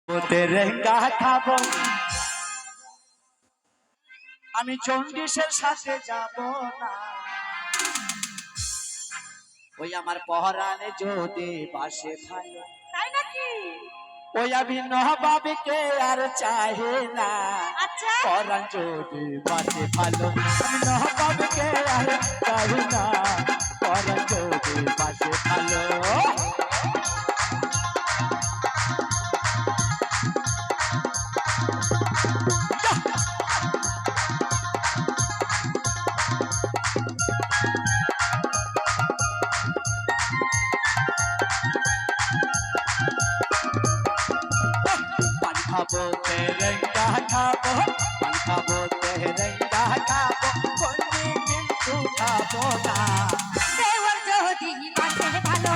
তেরেঙ্গা খাবো আমি চন্ডিসের সাথে যাব না ওই আমার পহরানে যদি বাসে ভালো তাই নাকি ওই আমি নহবাবিকে আর চাহে না আচ্ছা পহরান যদি বাসে ভালো আমি নহবাবিকে আর চাহে না পহরান যদি বাসে ভালো খাবো তেরেঙ্গা খাবো খাবো তেরেঙ্গা খাবো কোনটি কিন্তু খাবো না দেওর যদি বাসে ভালো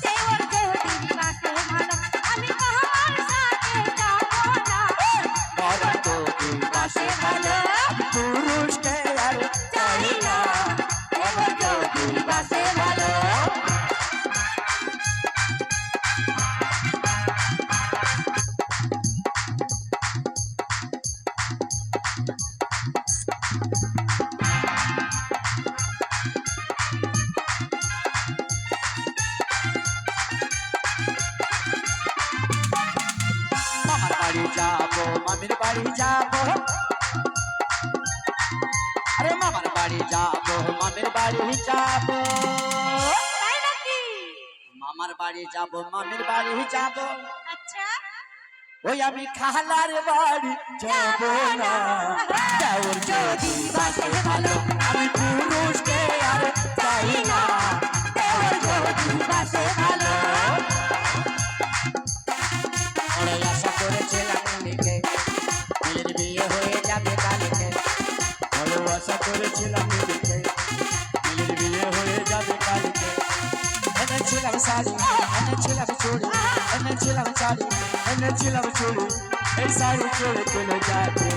দেওর যদি বাসে ভালো আমি কহার সাথে যাব না পরান যদি বাসে ভালো পুরুষকে আর চাই না দেওর যদি বাসে ভালো মামার বাড়ি যাবো মামির বাড়ি যাবো আরে মামার বাড়ি যাবো মামির বাড়ি যাবো তাই নাকি মামার বাড়ি যাবো মামির বাড়ি যাবো আচ্ছা ওই আমি খালার বাড়ি যাবো না দেওর যদি বাসে ভালো আমি পুরুষকে আর চাই না দেওর যদি বাসে ভালো ওরে আশা করেছিলাম মিলিকে মিলির বিয়ে হয়ে যাবে কালকে ওরে আশা করেছিলাম মিলিকে মিলির বিয়ে হয়ে যাবে কালকে এনেছিলাম শাড়ি এনেছিলাম চুড়ি এনেছিলাম শাড়ি এনেছিলাম চুড়ি এই শাড়ি চুড়ি চলে যাবে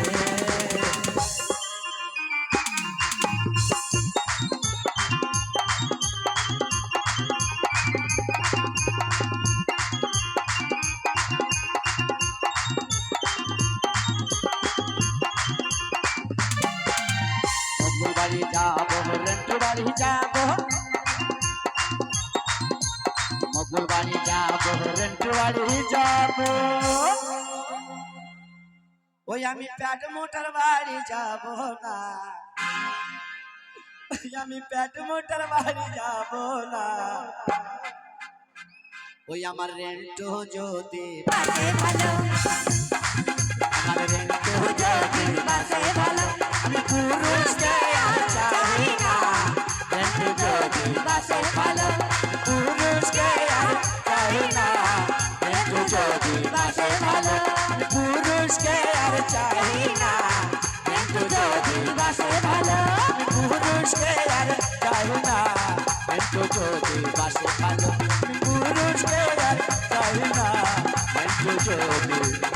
মগুর বাড়ি যাবো রেন্টু বাড়ি যাবো মগুর বাড়ি যাবো রেন্টু বাড়ি যাবো ওই আমি প্যাট মোটর বাড়ি যাবো না ওই আমি প্যাট মোটর বাড়ি যাবো না ওই আমার রেন্টু যদি বাসে ভালো আমার রেন্টু যদি বাসে ভালো আমি পুরুষকে আর চাই না রেন্টু যদি বাসে ভালো পুরুষকে আর চাই না রেন্টু যদি বাসে ভালো পুরুষকে আর চাই না একটু যদি বাসে ভালো পুরুষকে আর চাই না রেন্টু যদি বাসে ভালো পুরুষকে আর চাই না রেন্টু যদি